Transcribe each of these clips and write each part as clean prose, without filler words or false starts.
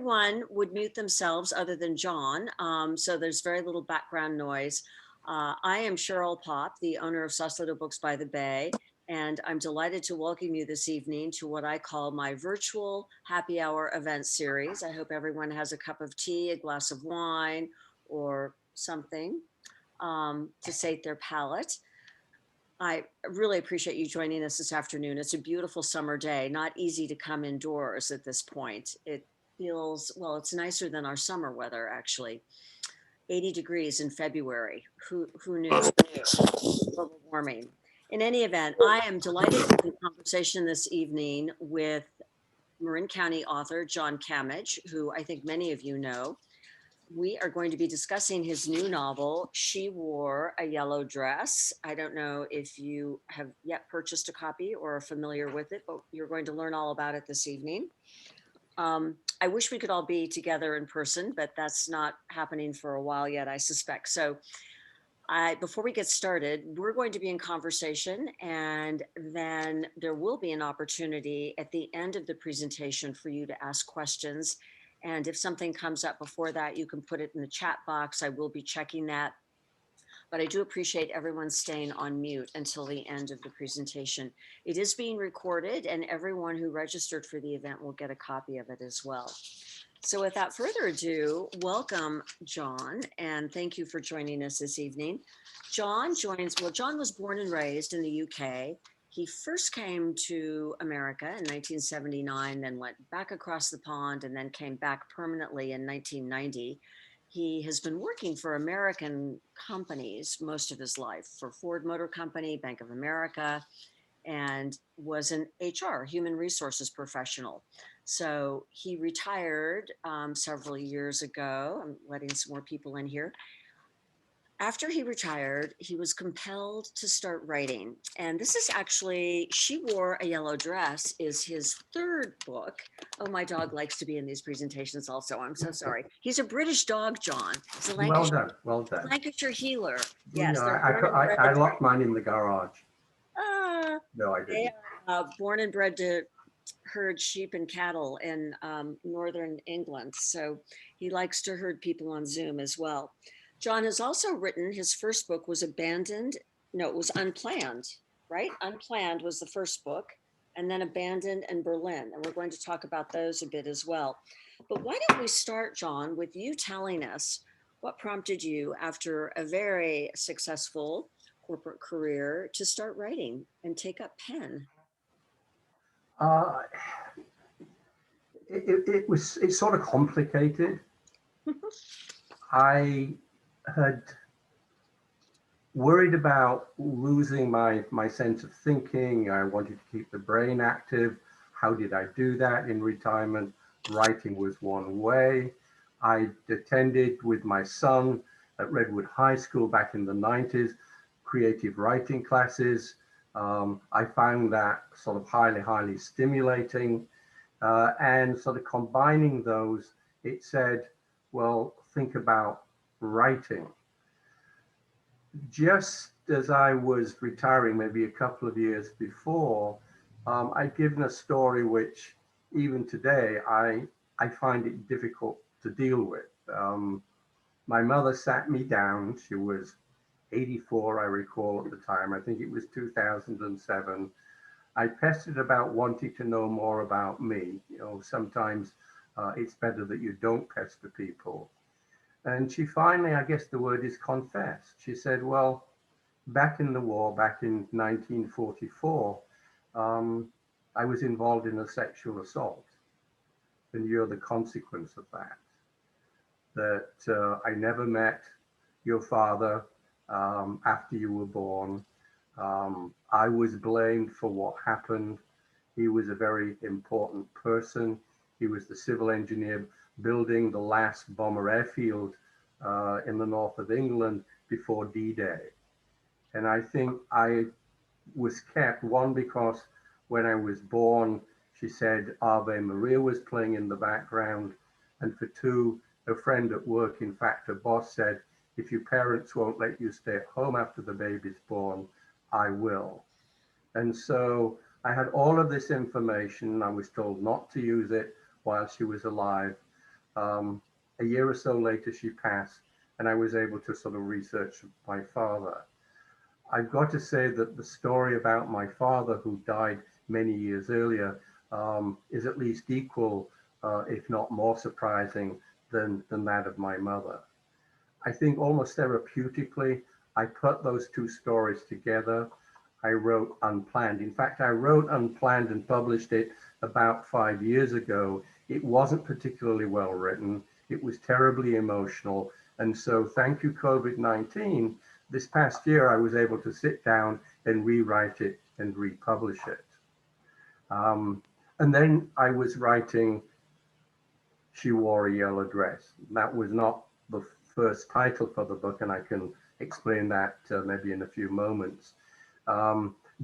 everyone would mute themselves other than John, so there's very little background noise. I am Cheryl Popp, the owner of Sausalito Books by the Bay, and I'm delighted to welcome you this evening to what I call my virtual happy hour event series. I hope everyone has a cup of tea, a glass of wine, or something to sate their palate. I really appreciate you joining us this afternoon. It's a beautiful summer day, not easy to come indoors at this point. It feels, well, it's nicer than our summer weather, actually. 80 degrees in February. Who knew? Global warming. In any event, I am delighted to be in conversation this evening with Marin County author John Cammidge, who I think many of you know. We are going to be discussing his new novel, She Wore a Yellow Dress. I don't know if you have yet purchased a copy or are familiar with it, but you're going to learn all about it this evening. I wish we could all be together in person, but that's not happening for a while yet, I suspect. So before we get started, we're going to be in conversation, and then there will be an opportunity at the end of the presentation for you to ask questions. And if something comes up before that, you can put it in the chat box. I will be checking that. But I do appreciate everyone staying on mute until the end of the presentation. It is being recorded, and everyone who registered for the event will get a copy of it as well. So without further ado, welcome, John, and thank you for joining us this evening. John was born and raised in the UK. He first came to America in 1979, then went back across the pond and then came back permanently in 1990. He has been working for American companies most of his life, for Ford Motor Company, Bank of America, and was an HR, human resources professional. So he retired several years ago. I'm letting some more people in here. After he retired, he was compelled to start writing. And this is actually, She Wore a Yellow Dress is his third book. Oh, my dog likes to be in these presentations also. I'm so sorry. He's a British dog, John. He's a Well done, well done. Lancashire Heeler. You Yes, know, they're I locked mine in the garage. No, I they didn't. are born and bred to herd sheep and cattle in northern England. So he likes to herd people on Zoom as well. John has also written, his first book was Abandoned. No, it was Unplanned, right? Unplanned was the first book, and then Abandoned and Berlin. And we're going to talk about those a bit as well. But why don't we start, John, with you telling us what prompted you, after a very successful corporate career, to start writing and take up pen? Uh, it's sort of complicated. I had worried about losing my sense of thinking. I wanted to keep the brain active. How did I do that in retirement? Writing was one way. I attended with my son at Redwood High School back in the 90s, creative writing classes. I found that sort of highly stimulating. And sort of combining those, it said, well, think about writing. Just as I was retiring, maybe a couple of years before, I'd given a story which even today, I find it difficult to deal with. My mother sat me down. She was 84, I recall at the time. I think it was 2007. I pestered about wanting to know more about me. You know, sometimes it's better that you don't pester people. And she finally, I guess the word is confessed. She said, well, back in the war, back in 1944, I was involved in a sexual assault. And you're the consequence of that. That I never met your father after you were born. I was blamed for what happened. He was a very important person. He was the civil engineer building the last bomber airfield in the north of England before D-Day. And I think I was kept, one, because when I was born, she said Ave Maria was playing in the background. And for two, a friend at work, in fact, a boss said, if your parents won't let you stay at home after the baby's born, I will. And so I had all of this information. I was told not to use it while she was alive. A year or so later, she passed, and I was able to sort of research my father. I've got to say that the story about my father, who died many years earlier, is at least equal, if not more surprising than that of my mother. I think almost therapeutically, I put those two stories together. I wrote Unplanned. In fact, I wrote Unplanned and published it about 5 years ago. It wasn't particularly well written. It was terribly emotional. And so thank you, COVID-19. This past year, I was able to sit down and rewrite it and republish it. And then I was writing She Wore a Yellow Dress. That was not the first title for the book, and I can explain that maybe in a few moments.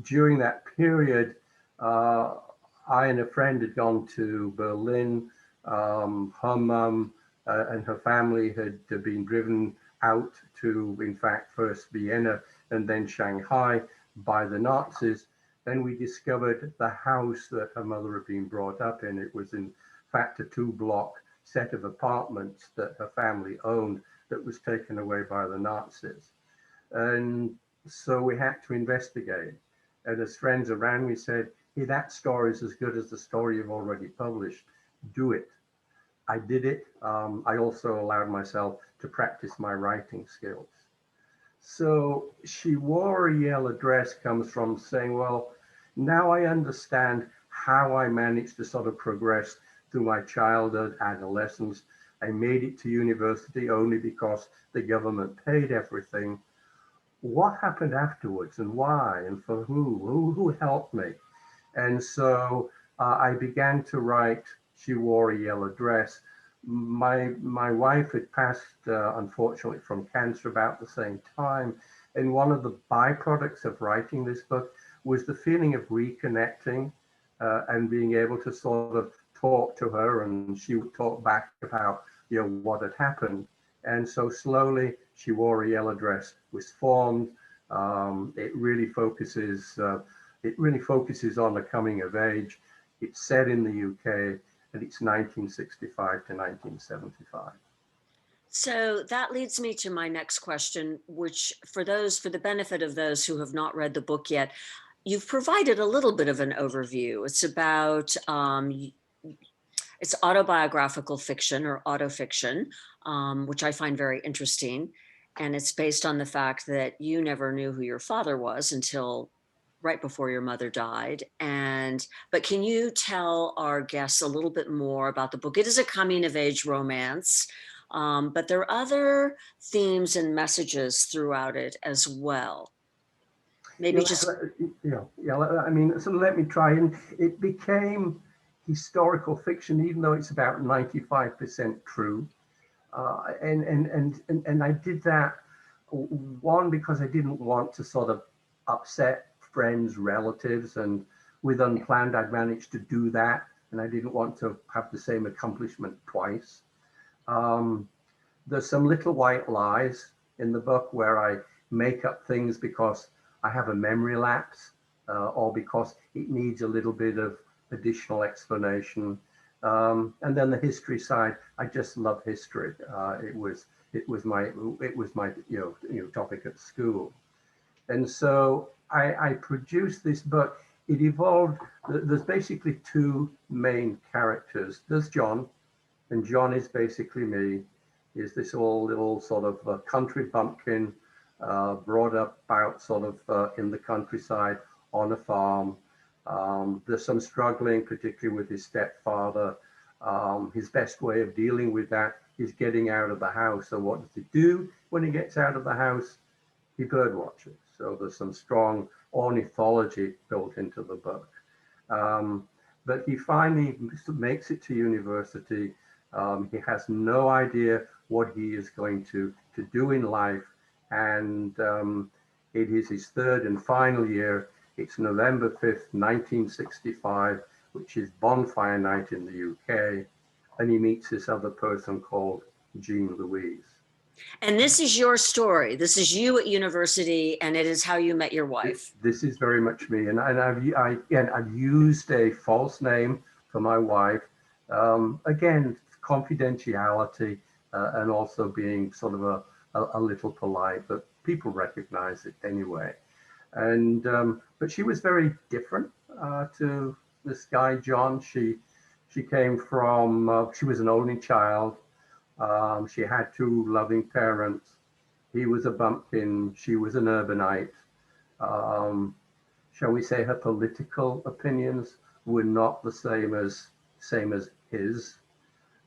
During that period, I and a friend had gone to Berlin. Her mum and her family had been driven out to, in fact, first Vienna and then Shanghai by the Nazis. Then we discovered the house that her mother had been brought up in. It was in fact a 2-block set of apartments that her family owned that was taken away by the Nazis. And so we had to investigate. And as friends around me said, hey, that story is as good as the story you've already published. Do it. I did it. I also allowed myself to practice my writing skills. So She Wore a Yellow Dress comes from saying, well, now I understand how I managed to sort of progress through my childhood, adolescence. I made it to university only because the government paid everything. What happened afterwards and why and for who helped me? And so I began to write She Wore a Yellow Dress. My wife had passed, unfortunately, from cancer about the same time. And one of the byproducts of writing this book was the feeling of reconnecting and being able to sort of talk to her, and she would talk back about what had happened. And so slowly, She Wore a Yellow Dress was formed. It really focuses on the coming of age. It's set in the UK, and it's 1965 to 1975. So that leads me to my next question, which for the benefit of those who have not read the book yet, you've provided a little bit of an overview. It's about it's autobiographical fiction or autofiction, which I find very interesting. And it's based on the fact that you never knew who your father was until right before your mother died. But can you tell our guests a little bit more about the book? It is a coming of age romance, but there are other themes and messages throughout it as well. Maybe Yeah, just I mean, so let me try. And it became historical fiction, even though it's about 95% true. And I did that, one, because I didn't want to sort of upset friends, relatives, and with Unplanned, I'd managed to do that, and I didn't want to have the same accomplishment twice. There's some little white lies in the book where I make up things because I have a memory lapse, or because it needs a little bit of additional explanation. And then the history side, I just love history. It was my topic at school, and so I produced this book. It evolved. There's basically two main characters. There's John, and John is basically me. Is this all little sort of country bumpkin, brought up out sort of in the countryside on a farm. There's some struggling, particularly with his stepfather. His best way of dealing with that is getting out of the house. So what does he do when he gets out of the house? He bird watches. So there's some strong ornithology built into the book. But he finally makes it to university. He has no idea what he is going to do in life. And it is his third and final year. It's November 5th, 1965, which is bonfire night in the UK. And he meets this other person called Jean Louise. and this is your story. This is you at university, and it is how you met your wife. This is very much me. And I've used a false name for my wife. Again, confidentiality, and also being sort of a little polite, but people recognize it anyway. And but she was very different to this guy John. She came from she was an only child. She had two loving parents. He was a bumpkin. She was an urbanite. Um, shall we say her political opinions were not the same as his.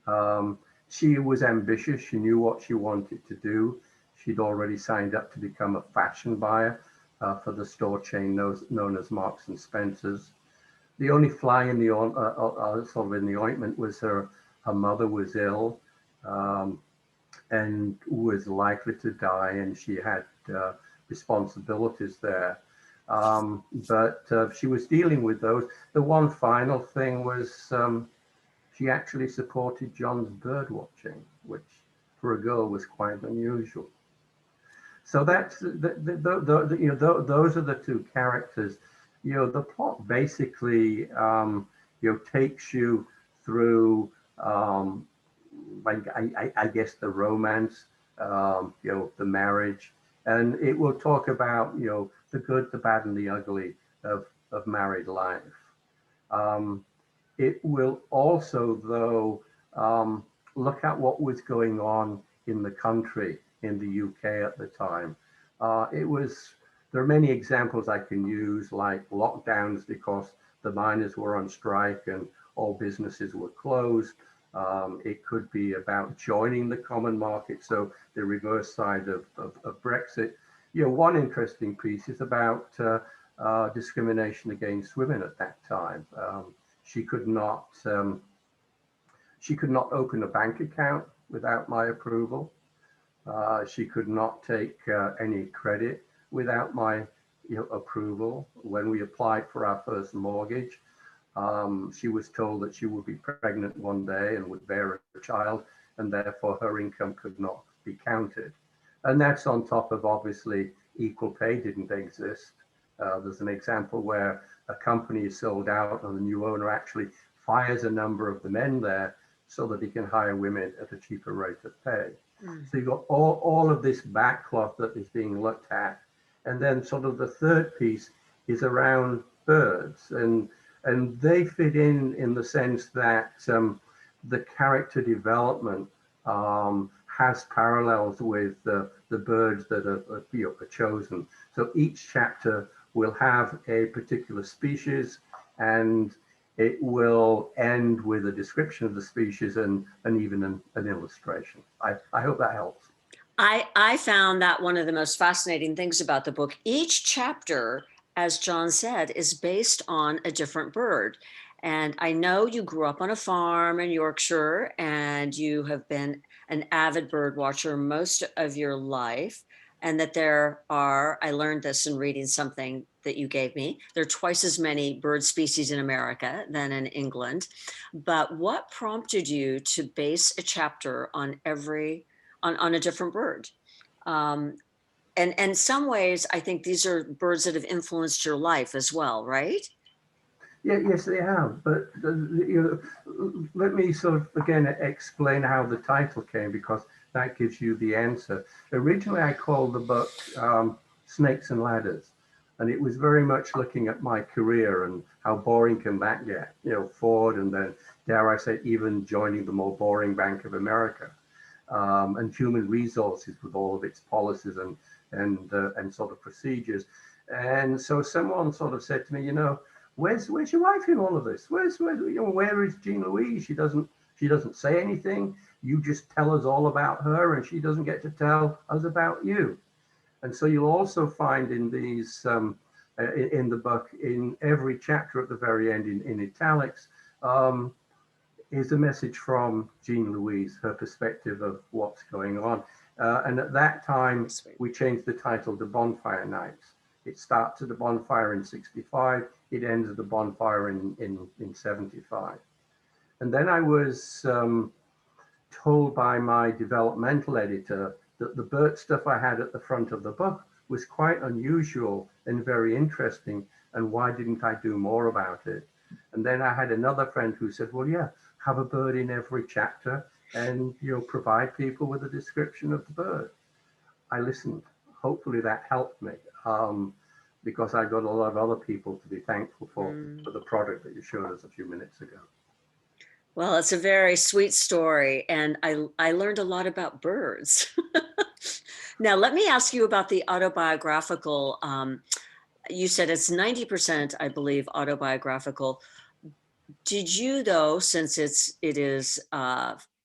Um, she was ambitious. She knew what she wanted to do. She'd already signed up to become a fashion buyer for the store chain known as Marks and Spencer's. The only fly in the sort of in the ointment was her mother was ill, um, and was likely to die, and she had responsibilities there. But she was dealing with those. The one final thing was she actually supported John's bird watching, which for a girl was quite unusual. So that's you know those are the two characters. You know, the plot basically takes you through I guess the romance, the marriage, and it will talk about the good, the bad, and the ugly of married life. Um, it will also, though, look at what was going on in the country, in the UK at the time. There are many examples I can use, like lockdowns because the miners were on strike and all businesses were closed. It could be about joining the common market, so the reverse side of Brexit. One interesting piece is about discrimination against women at that time. She could not open a bank account without my approval. She could not take any credit without my approval. When we applied for our first mortgage, she was told that she would be pregnant one day and would bear a child, and therefore her income could not be counted. And that's on top of, obviously, equal pay didn't exist. There's an example where a company is sold out and the new owner actually fires a number of the men there so that he can hire women at a cheaper rate of pay. So you've got all of this backcloth that is being looked at. And then sort of the third piece is around birds. And they fit in the sense that the character development has parallels with the birds that are chosen. So each chapter will have a particular species, and it will end with a description of the species and even an illustration. I hope that helps. I found that one of the most fascinating things about the book. Each chapter, as John said, is based on a different bird. And I know you grew up on a farm in Yorkshire and you have been an avid bird watcher most of your life. And that I learned this in reading something that you gave me, there are twice as many bird species in America than in England. But what prompted you to base a chapter on on a different bird? And in some ways, I think these are birds that have influenced your life as well, right? Yeah, yes, they have. But let me sort of again explain how the title came, because that gives you the answer. Originally, I called the book Snakes and Ladders, and it was very much looking at my career and how boring can that get. Ford, and then dare I say, even joining the more boring Bank of America, and human resources with all of its policies and sort of procedures. And so someone sort of said to me, where's your wife in all of this? Where is Jean Louise? She doesn't say anything. You just tell us all about her, and she doesn't get to tell us about you. And so you'll also find in these in the book, in every chapter at the very end in italics, is a message from Jean Louise, her perspective of what's going on. And at that time, we changed the title to Bonfire Nights. It starts at the bonfire in 65. It ends at the bonfire in 75. And then I was told by my developmental editor that the bird stuff I had at the front of the book was quite unusual and very interesting. And why didn't I do more about it? And then I had another friend who said, well, yeah, have a bird in every chapter. and you'll provide people with a description of the bird. I listened. Hopefully that helped me, because I got a lot of other people to be thankful Mm. for the product that you showed us a few minutes ago. Well, it's a very sweet story, and I learned a lot about birds. Now, let me ask you about the autobiographical. You said it's 90%, I believe, autobiographical. Did you, though, since it is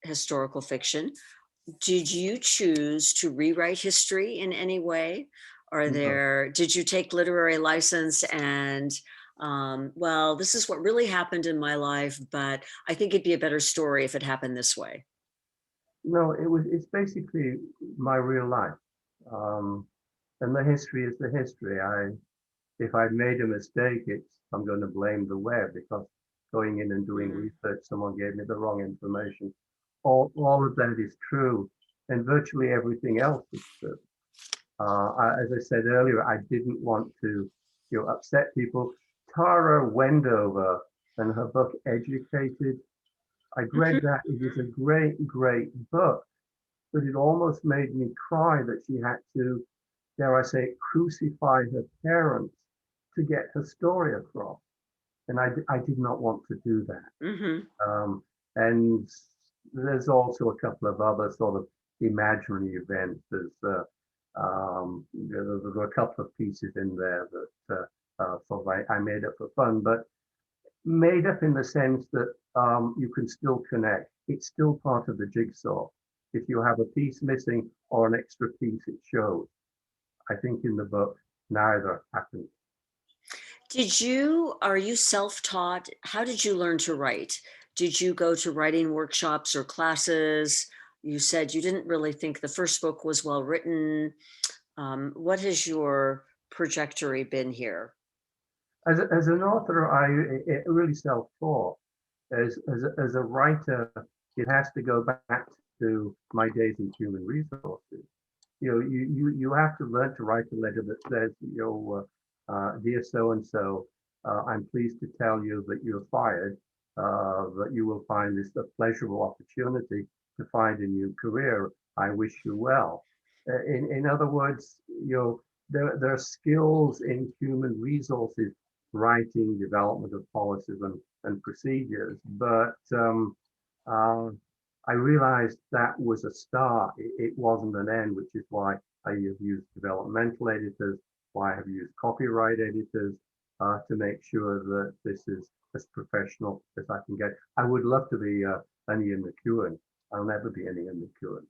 historical fiction, did you choose to rewrite history in any way? No, Did you take literary license and, well, this is what really happened in my life, but I think it'd be a better story if it happened this way. no, it's basically my real life. Um, and the history is the history. If I made a mistake, I'm going to blame the web, because going in and doing Mm, research, someone gave me the wrong information. All of that is true, and virtually everything else is true. As I said earlier, I didn't want to, upset people. Tara Wendover and her book Educated, I'd read mhm, that. It is a great, great book, but it almost made me cry that she had to, dare I say, crucify her parents to get her story across. And I did not want to do that. mhm. Um, and there's also a couple of other sort of imaginary events. There were a couple of pieces in there that sort of I made up for fun, but made up in the sense that you can still connect. It's still part of the jigsaw. If you have a piece missing or an extra piece, it shows. I think in the book, neither happened. Are you self-taught? How did you learn to write? Did you go to writing workshops or classes? You said you didn't really think the first book was well written. What has your trajectory been here? As an author, it really self-taught. As a writer, it has to go back to my days in human resources. You have to learn to write a letter that says, dear so and so, I'm pleased to tell you that you're fired, that you will find this a pleasurable opportunity to find a new career. I wish you well. In other words, there are skills in human resources, writing, development of policies and procedures, but uh, I realized that was a start. It wasn't an end, which is why I have used developmental editors, why I have used copyright editors, to make sure that this is as professional as I can get. I would love to be an Ian McEwan. I'll never be an Ian McEwan.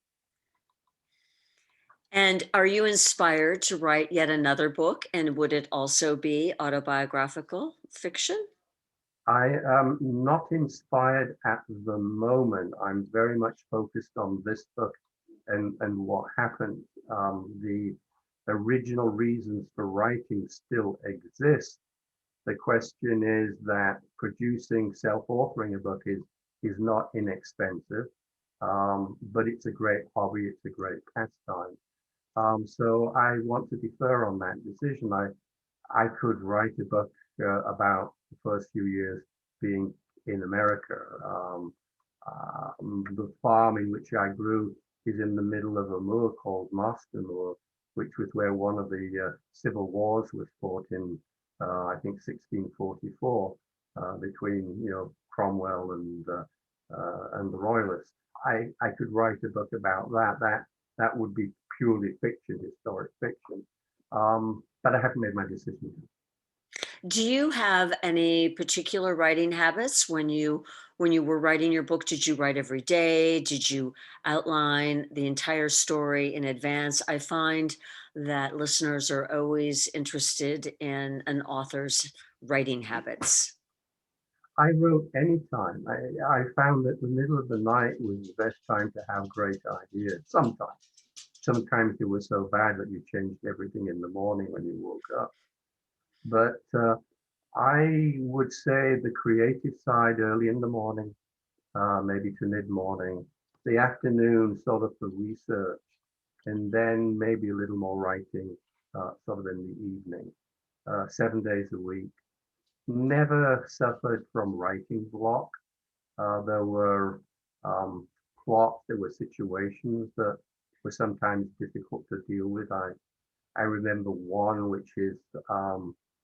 And are you inspired to write yet another book? And would it also be autobiographical fiction? I am not inspired at the moment. I'm very much focused on this book and what happened. The original reasons for writing still exist. The question is that producing, self-authoring a book is not inexpensive, but it's a great hobby. It's a great pastime. So I want to defer on that decision. I could write a book about the first few years being in America. The farm in which I grew is in the middle of a moor called Marston Moor, which was where one of the civil wars was fought in, I think, 1644, between Cromwell and the Royalists. I could write a book about that. That would be purely fiction, historic fiction. But I haven't made my decision. Do you have any particular writing habits when you were writing your book? Did you write every day? Did you outline the entire story in advance? I find that listeners are always interested in an author's writing habits. I wrote anytime. I found that the middle of the night was the best time to have great ideas. Sometimes. Sometimes it was so bad that you changed everything in the morning when you woke up. But I would say the creative side early in the morning, maybe to mid-morning, the afternoon sort of for research, and then maybe a little more writing sort of in the evening, 7 days a week. Never suffered from writing block. There were um, plots, there were situations that were sometimes difficult to deal with. I remember one which is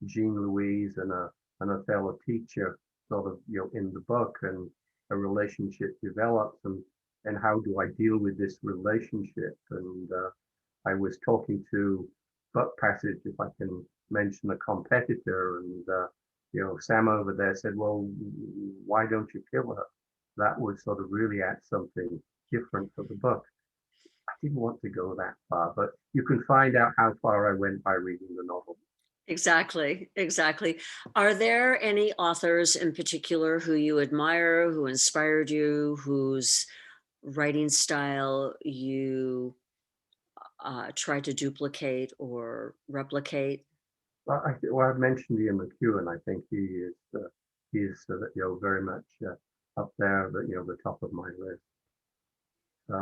Jean Louise and a fellow teacher sort of in the book, and a relationship develops, and how do I deal with this relationship? And I was talking to Book Passage, if I can mention a competitor, and Sam over there said, well, why don't you kill her? That would sort of really add something different to the book. I didn't want to go that far, but you can find out how far I went by reading the novel. Exactly, exactly. Are there any authors in particular who you admire, who inspired you, whose writing style you try to duplicate or replicate? Well, I've mentioned Ian McEwan. I think he is very much up there, the top of my list. There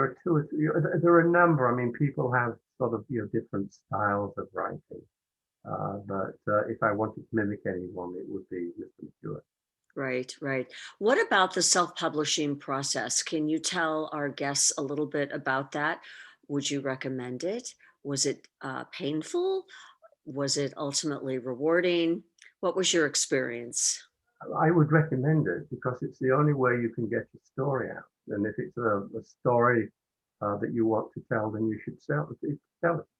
are two or three, there are a number. I mean, people have sort of different styles of writing. But if I wanted to mimic anyone, it would be Mr. McEwan. Right, right. What about the self-publishing process? Can you tell our guests a little bit about that? Would you recommend it? Was it painful? Was it ultimately rewarding? What was your experience? I would recommend it because it's the only way you can get your story out. And if it's a story that you want to tell, then you should sell it.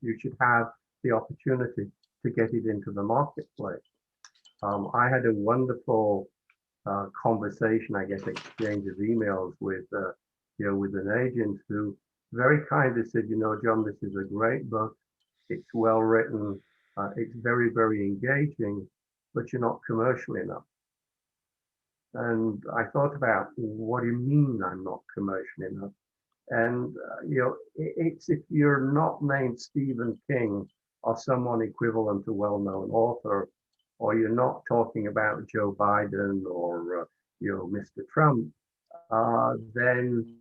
You should have the opportunity to get it into the marketplace. I had a wonderful conversation, I guess, exchange of emails with an agent who very kindly said, John, this is a great book. It's well written. It's very, very engaging, but you're not commercial enough. And I thought about, what do you mean I'm not commercial enough? And it's if you're not named Stephen King or someone equivalent to well-known author, or you're not talking about Joe Biden or Mr. Trump, then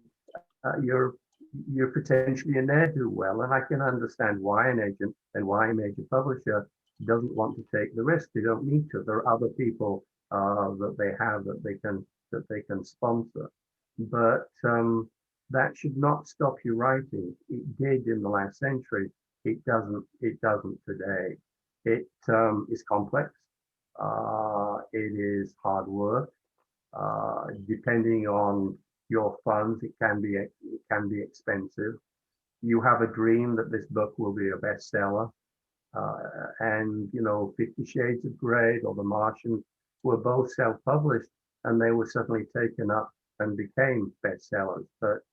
you're potentially a ne'er-do-well. And I can understand why an agent and why a major publisher doesn't want to take the risk. They don't need to. There are other people that they have that they can sponsor, but that should not stop you writing. It did in the last century. It doesn't. It doesn't today. It is complex. It is hard work. Depending on your funds, it can be expensive. You have a dream that this book will be a bestseller, and 50 Shades of Grey or The Martian were both self-published, and they were suddenly taken up and became bestsellers. But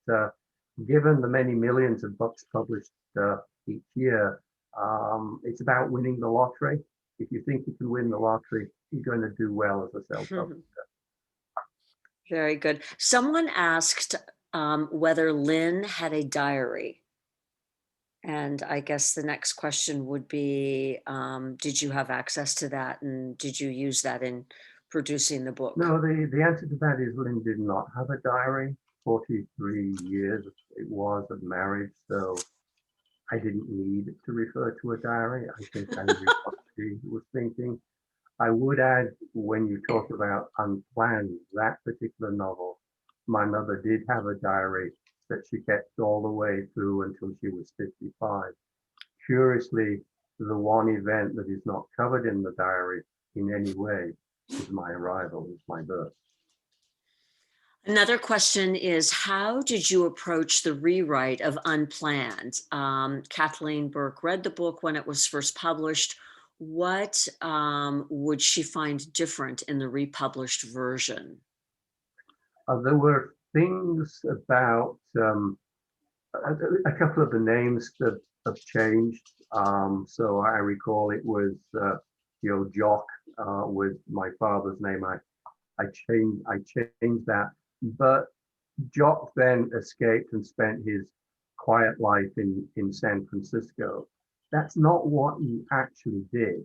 given the many millions of books published each year, it's about winning the lottery. If you think you can win the lottery, you're going to do well as a self-publisher. Very good. Someone asked whether Lynn had a diary. And I guess the next question would be, did you have access to that, and did you use that in producing the book? No, the answer to that is Lynn did not have a diary. 43 years it was of marriage, so I didn't need to refer to a diary. I think I knew what she was thinking. I would add, when you talk about Unplanned, that particular novel, my mother did have a diary that she kept all the way through until she was 55. Curiously, the one event that is not covered in the diary in any way is my arrival, is my birth. Another question is, how did you approach the rewrite of Unplanned? Kathleen Burke read the book when it was first published. What would she find different in the republished version? There were things about a couple of the names that have changed. So I recall it was Jock with my father's name. I changed that, but Jock then escaped and spent his quiet life in San Francisco. That's not what he actually did.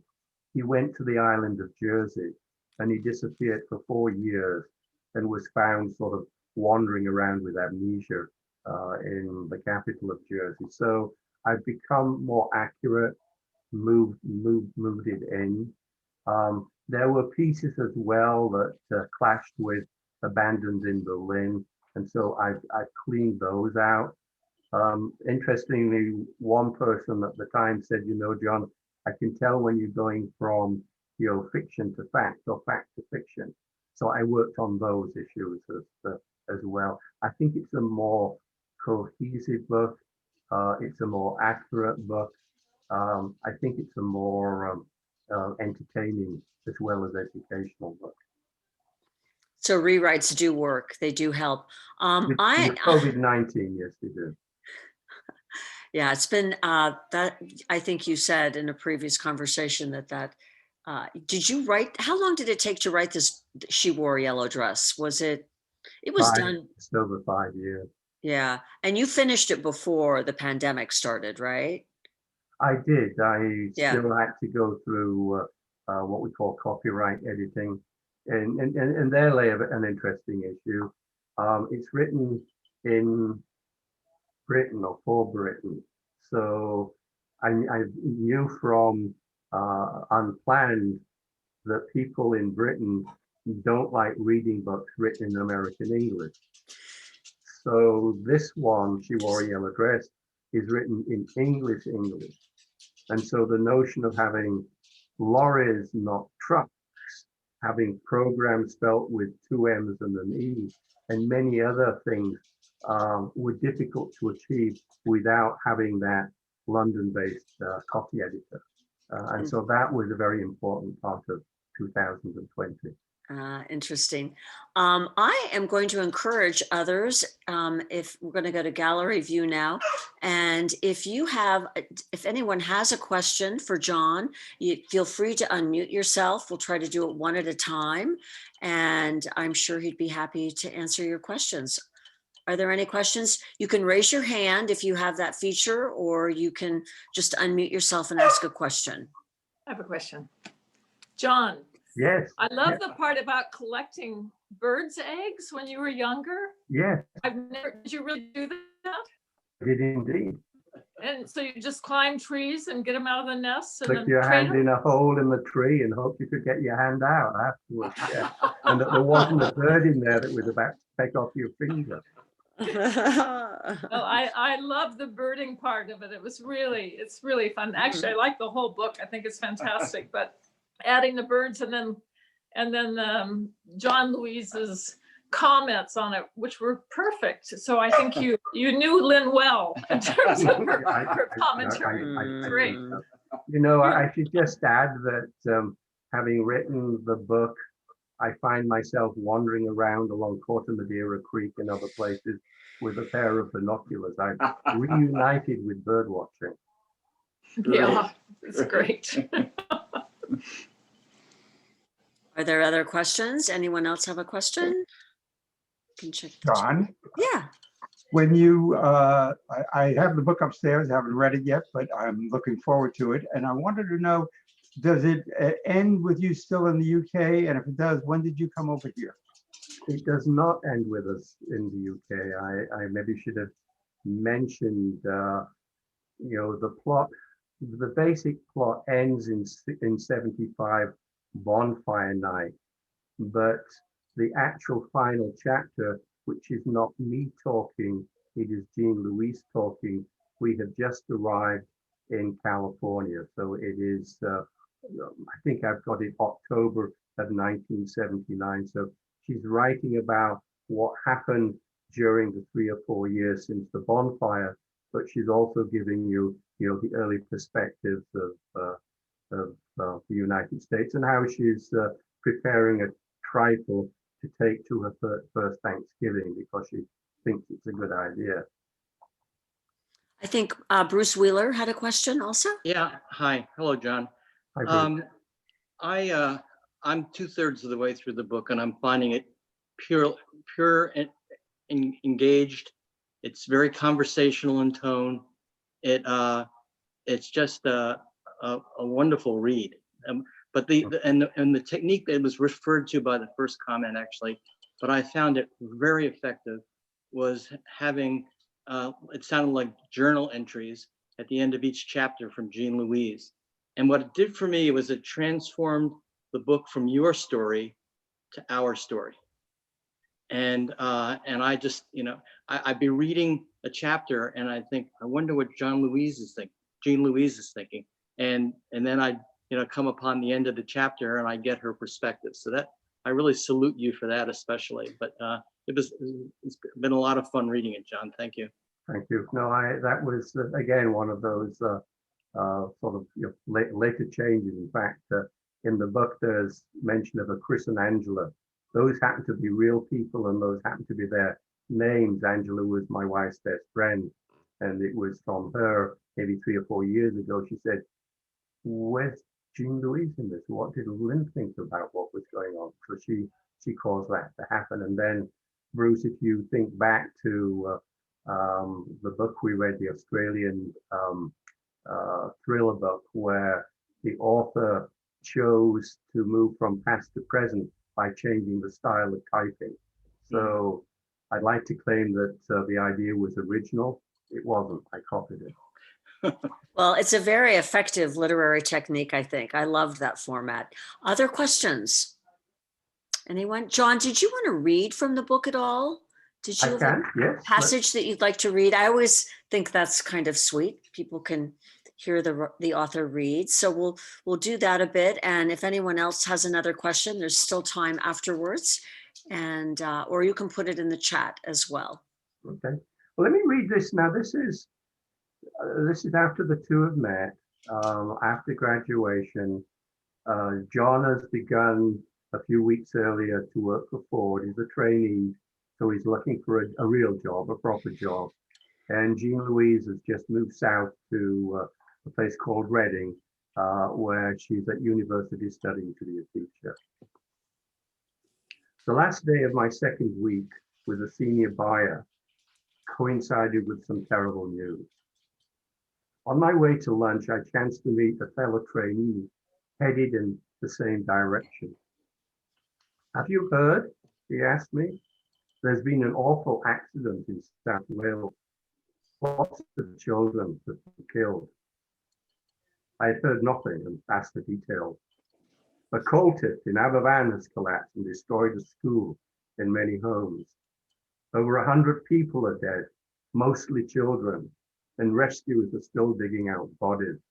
He went to the island of Jersey and he disappeared for 4 years and was found sort of wandering around with amnesia in the capital of Jersey. So I've become more accurate, moved it in. There were pieces as well that clashed with Abandoned in Berlin And so I cleaned those out. Interestingly, one person at the time said, you know, John, I can tell when you're going from, you know, fiction to fact or fact to fiction. So I worked on those issues as well. I think it's a more cohesive book. It's a more accurate book. I think it's a more entertaining as well as educational book. So rewrites do work. They do help. With COVID-19, yes, they do. Yeah, it's been that I think you said in a previous conversation that did you write, how long did it take to write this She Wore a Yellow Dress? It was done just over 5 years. Yeah, and you finished it before the pandemic started, right? I did. I Yeah. still had to go through what we call copyright editing, and there lay an interesting issue. It's written in Britain or for Britain, so I knew from unplanned that people in Britain don't like reading books written in American English. So this one, She Wore a Yellow Dress, is written in English. And so the notion of having lorries, not trucks, having programs spelt with 2 M's and an E, and many other things were difficult to achieve without having that London-based copy editor. And so that was a very important part of 2020. Interesting. I am going to encourage others, if we're going to go to gallery view now, and if anyone has a question for John, you feel free to unmute yourself. We'll try to do it one at a time, and I'm sure he'd be happy to answer your questions. Are there any questions? You can raise your hand if you have that feature, or you can just unmute yourself and ask a question. I have a question. John. Yes. I love the part about collecting birds' eggs when you were younger. Yes. Did you really do that? I did indeed. And so you just climb trees and get them out of the nests? Stick your hand in a hole in the tree and hope you could get your hand out afterwards. Yeah. And that there wasn't a bird in there that was about to take off your finger. Well, I love the birding part of it. It's really fun. Actually, I like the whole book. I think it's fantastic. But adding the birds and then John Louise's comments on it, which were perfect. So I think you knew Lynn well in terms of her commentary. Great. You know, I should just add that having written the book, I find myself wandering around along Corte Madera Creek and other places with a pair of binoculars. I'm reunited with bird watching. Yeah, it's great. Are there other questions? Anyone else have a question? Can check. John? Yeah. When you, I have the book upstairs, I haven't read it yet, but I'm looking forward to it. And I wanted to know, does it end with you still in the UK? And if it does, when did you come over here? It does not end with us in the UK. I maybe should have mentioned, you know, the plot, the basic plot ends in 75 Bonfire Night, but the actual final chapter, which is not me talking, it is Jean Louise talking. We have just arrived in California, so it is, I think I've got it October of 1979. So she's writing about what happened during the 3 or 4 years since the bonfire, but she's also giving you, you know, the early perspectives of the United States and how she's preparing a trifle to take to her first Thanksgiving because she thinks it's a good idea. I think Bruce Wheeler had a question also. Yeah. Hi. Hello, John. Hi, Bruce. I'm 2/3 of the way through the book, and I'm finding it pure and engaged. It's very conversational in tone. It's just a wonderful read. But the technique that was referred to by the first comment, actually, but I found it very effective, was having it sounded like journal entries at the end of each chapter from Jean Louise. And what it did for me was it transformed the book from your story to our story. And I just, I'd be reading a chapter and I think, I wonder what Jean Louise is thinking. And then I, come upon the end of the chapter and I get her perspective. So that, I really salute you for that, especially. But it's been a lot of fun reading it, John. Thank you. Thank you. No, that was again one of those sort of later changes. In fact, in the book, there's mention of a Chris and Angela. Those happen to be real people, and those happen to be their names. Angela was my wife's best friend, and it was from her maybe 3 or 4 years ago. She said, "Where's Jean Louise in this? What did Lynn think about what was going on?" So she caused that to happen. And then, Bruce, if you think back to the book we read, the Australian thriller book, where the author chose to move from past to present by changing the style of typing. So I'd like to claim that the idea was original. It wasn't. I copied it. Well, it's a very effective literary technique, I think. I loved that format. Other questions? Anyone? John, did you want to read from the book at all? Did you have a passage that you'd like to read? I always think that's kind of sweet. People can hear the author read. So we'll do that a bit. And if anyone else has another question, there's still time afterwards. And or you can put it in the chat as well. Okay. Well, let me read this now. This is after the two have met, after graduation. John has begun a few weeks earlier to work for Ford. He's a trainee, so he's looking for a real job, a proper job. And Jean Louise has just moved south to a place called Reading, where she's at university studying to be a teacher. The last day of my second week with a senior buyer coincided with some terrible news. On my way to lunch, I chanced to meet a fellow trainee headed in the same direction. "Have you heard?" he asked me. "There's been an awful accident in South Wales. Lots of children have been killed." I had heard nothing and asked for details. "A coal tip in Aberfan has collapsed and destroyed a school in many homes. Over 100 people are dead, mostly children, and rescuers are still digging out bodies."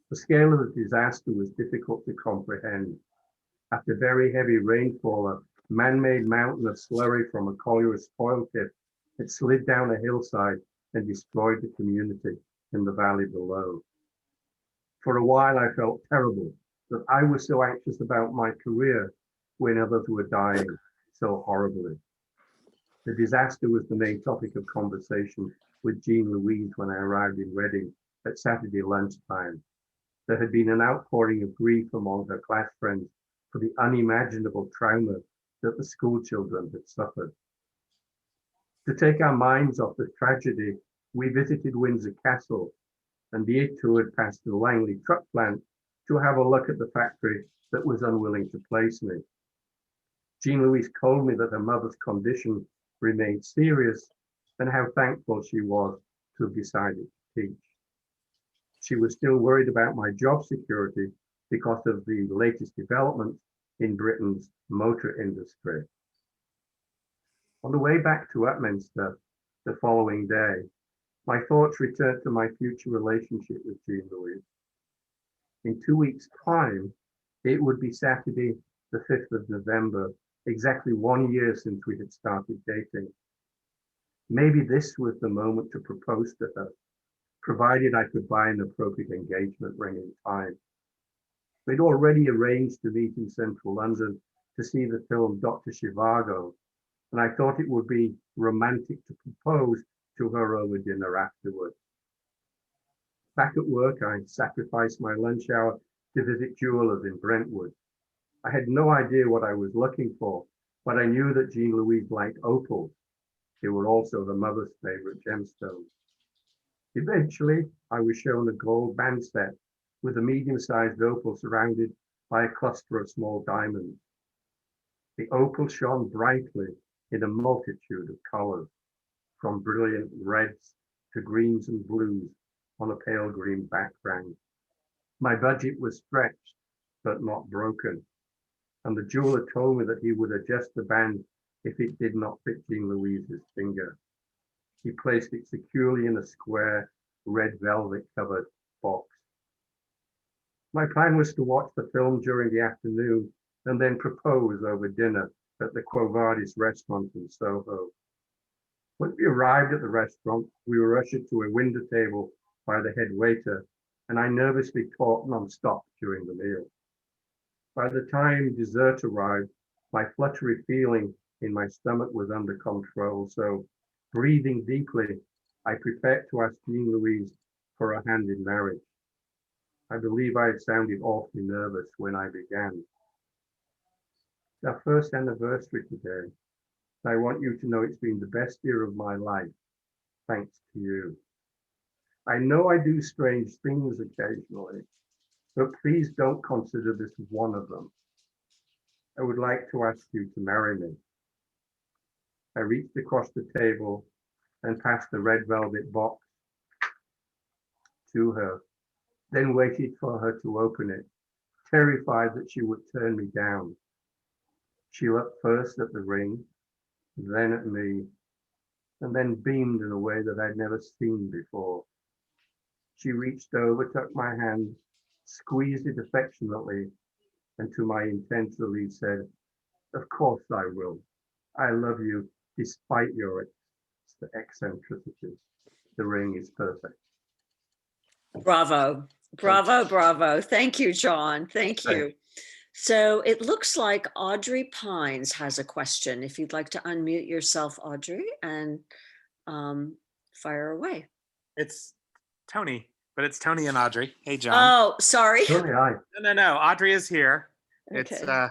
The scale of the disaster was difficult to comprehend. After very heavy rainfall, a man-made mountain of slurry from a collier's spoil pit had slid down a hillside and destroyed the community in the valley below. For a while, I felt terrible that I was so anxious about my career when others were dying so horribly. The disaster was the main topic of conversation with Jean Louise when I arrived in Reading at Saturday lunchtime. There had been an outpouring of grief among her class friends for the unimaginable trauma that the school children had suffered. To take our minds off the tragedy, we visited Windsor Castle and detoured past the Langley truck plant to have a look at the factory that was unwilling to place me. Jean Louise told me that her mother's condition remained serious and how thankful she was to have decided to teach. She was still worried about my job security because of the latest developments in Britain's motor industry. On the way back to Upminster the following day, my thoughts returned to my future relationship with Jean Louise. In 2 weeks' time, it would be Saturday, the 5th of November, exactly 1 year since we had started dating. Maybe this was the moment to propose to her, provided I could buy an appropriate engagement ring in time. We'd already arranged to meet in central London to see the film Dr. Zhivago, and I thought it would be romantic to propose to her over dinner afterwards. Back at work, I sacrificed my lunch hour to visit jewelers in Brentwood. I had no idea what I was looking for, but I knew that Jean Louise liked opals. They were also her mother's favorite gemstones. Eventually, I was shown a gold band set with a medium-sized opal surrounded by a cluster of small diamonds. The opal shone brightly in a multitude of colors, from brilliant reds to greens and blues on a pale green background. My budget was stretched, but not broken. and the jeweler told me that he would adjust the band if it did not fit Jean Louise's finger. He placed it securely in a square, red velvet covered box. My plan was to watch the film during the afternoon and then propose over dinner at the Quo Vadis restaurant in Soho. When we arrived at the restaurant, we were ushered to a window table by the head waiter, and I nervously talked non-stop during the meal. By the time dessert arrived, my fluttery feeling in my stomach was under control, so breathing deeply, I prepared to ask Jean Louise for a hand in marriage. I believe I had sounded awfully nervous when I began. It's our first anniversary today. I want you to know it's been the best year of my life, thanks to you. I know I do strange things occasionally, but please don't consider this one of them. I would like to ask you to marry me. I reached across the table and passed the red velvet box to her, then waited for her to open it, terrified that she would turn me down. She looked first at the ring, then at me, and then beamed in a way that I'd never seen before. She reached over, took my hand, squeezed it affectionately, and to my intense relief said, "Of course I will. I love you despite your eccentricities. The ring is perfect." Bravo, bravo, bravo. Thank you, John. Thank Thanks. you. So it looks like Audrey Pines has a question. If you'd like to unmute yourself, Audrey, and fire away. It's Tony, but it's Tony and Audrey. Hey, John. Oh, sorry. Tony, I. No. Audrey is here. It's Okay.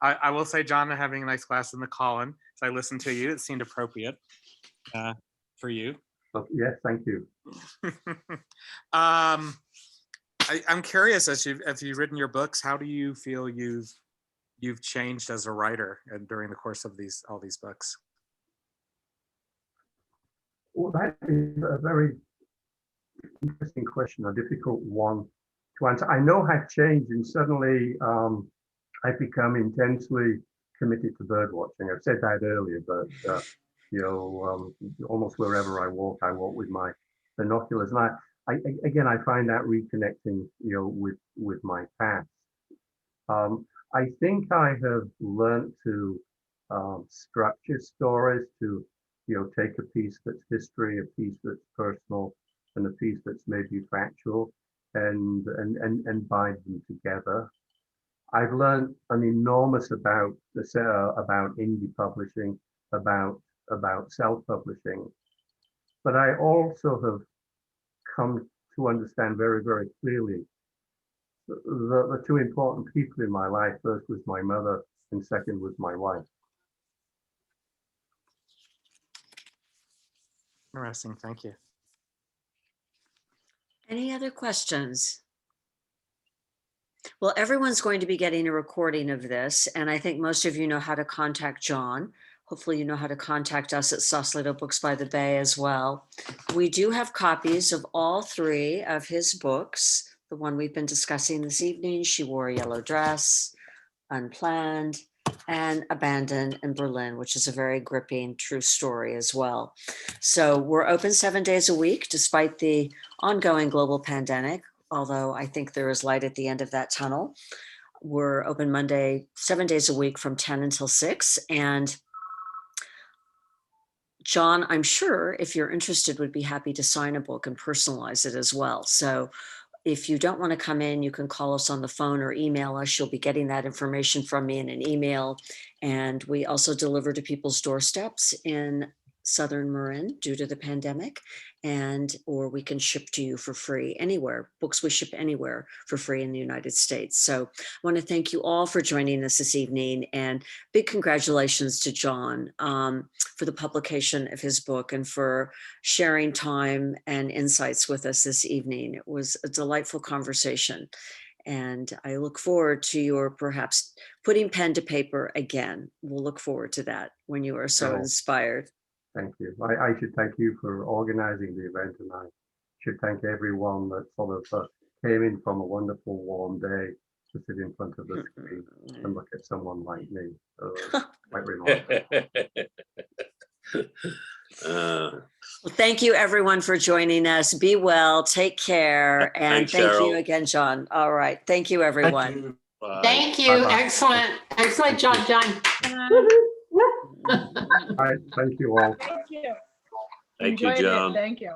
I will say, John, I'm having a nice class in the Colin. So I listened to you. It seemed appropriate for you. Oh, yes, thank you. I'm curious, as you've written your books, how do you feel you've changed as a writer and during the course of all these books? Well, that is a very interesting question, a difficult one to answer. I know I've changed, and suddenly I've become intensely committed to bird watching. I've said that earlier, but almost wherever I walk with my binoculars, and I find that reconnecting, with my past. I think I have learned to structure stories to, take a piece that's history, a piece that's personal, and a piece that's maybe factual, and bind them together. I've learned an enormous about indie publishing, about self-publishing, but I also have come to understand very, very clearly the two important people in my life. First was my mother, and second was my wife. Interesting. Thank you. Any other questions? Well, everyone's going to be getting a recording of this, and I think most of you know how to contact John. Hopefully you know how to contact us at Sausalito Books by the Bay as well. We do have copies of all three of his books. The one we've been discussing this evening, She Wore a Yellow Dress, Unplanned, and Abandoned in Berlin, which is a very gripping true story as well. So we're open 7 days a week, despite the ongoing global pandemic, although I think there is light at the end of that tunnel. We're open Monday, 7 days a week from 10 until 6. And John, I'm sure if you're interested, would be happy to sign a book and personalize it as well. So if you don't want to come in, you can call us on the phone or email us. You'll be getting that information from me in an email. And we also deliver to people's doorsteps in Southern Marin due to the pandemic, or we can ship to you for free anywhere. Books we ship anywhere for free in the United States. So I want to thank you all for joining us this evening, and big congratulations to John for the publication of his book and for sharing time and insights with us this evening. It was a delightful conversation, and I look forward to your perhaps putting pen to paper again. We'll look forward to that when you are so inspired. Thank you. I should thank you for organizing the event, and I should thank everyone that sort of came in from a wonderful warm day to sit in front of the screen and look at someone like me. Quite remarkable. Well, thank you everyone for joining us. Be well, take care, and Thanks, thank you Cheryl. again, John. All right. Thank you, everyone. Bye. Thank you. Bye-bye. Excellent. Excellent job, John. All right, thank you all. Thank you. Thank you, Enjoyed it. John. Thank you.